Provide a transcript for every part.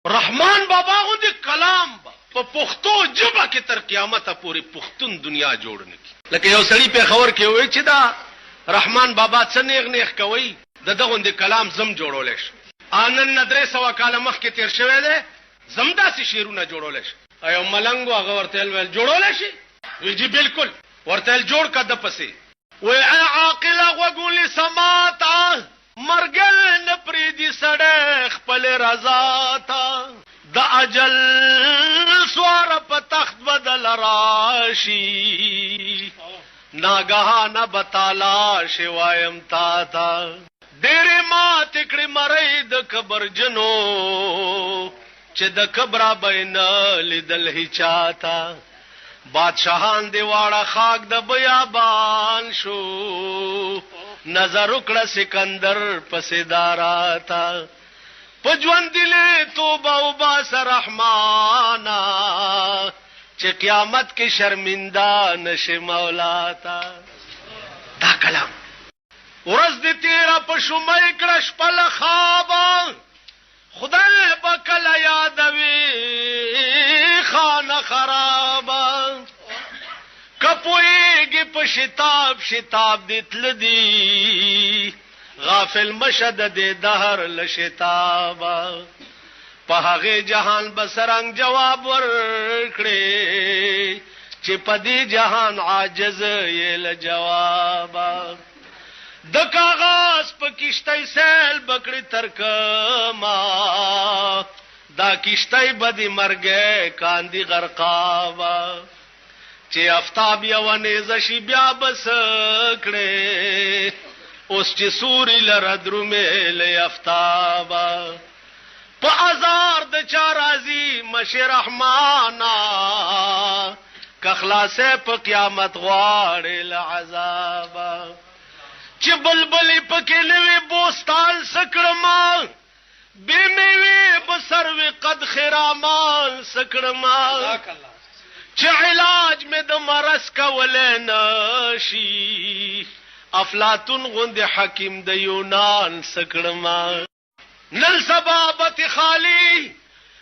رحمان بابا غوندي کلام په پښتو ژبه کې تر قیامت پورې پښتون دنیا جوړ نکي. لکه یو سړی په خبر کې وای چې دا رحمان بابا څه نیغ نیغ کوي دغه غوندي کلام زم جوړول شي. انن ندرې سوا کال مخ کې تیر شوی دی زم داسې شیرونه جوړول شي. ایو ملنګو هغه ورته ویل جوړول شي وی جی بالکل ورته جوړ کده پسې وای عاقل غوګولې سماتا مرګل نه پریدي سړی خپل رضا تا د اجل سوار په تخت بدل راشي ناګهانه بتالا شوایم تا تا ډېرې ما تکړې مړی د قبر جنو چې د قبره بین لیدل هیچا تا بادشاہان دی واړه خاک د بیابان شو نظر وکړه سکندر پسې داراتا پجوان دله توبه او باس رحمانا چې قیامت کې شرمنده نشي مولا تا. دا کلام ورځ دې تیرا په شومای کړه شپل خواب خدای بکل یادوي خانه خرابه کپویږي په شتاب شتاب دتل دی غافل مشد دې دهر لشتابا په هغه جهان بسرنګ جواب ورکړي چې په دې جهان عاجز یې له جوابا د کاغذ په کشتۍ سیل بکړی ترکما دا کشتۍ بدی مرګه کاندي غرقاوا چې افتاب یو نيزه شي بیا بس کړي اوس چې سوري لره درومې له افتابا په ازار د چا راضي مشي رحمانا که خلاصې په قیامت غواړي له عذابا چې بلبلې پکې نوې بوستان سکړما بے میوه بسروي قد خرامان سکړما چې علاج مې د مرض کولې نشي افلاطون غوند حکیم د یونان سکړما نن سبابت خالی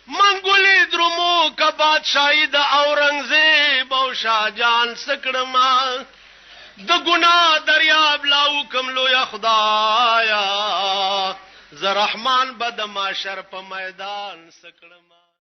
منګولې درمو کا بادشاہي د اورنګزیب او شاهجان سکړما د ګنا دریاب لاو کم لو یا خدایا ز رحمان بد معاشر په میدان سکړما.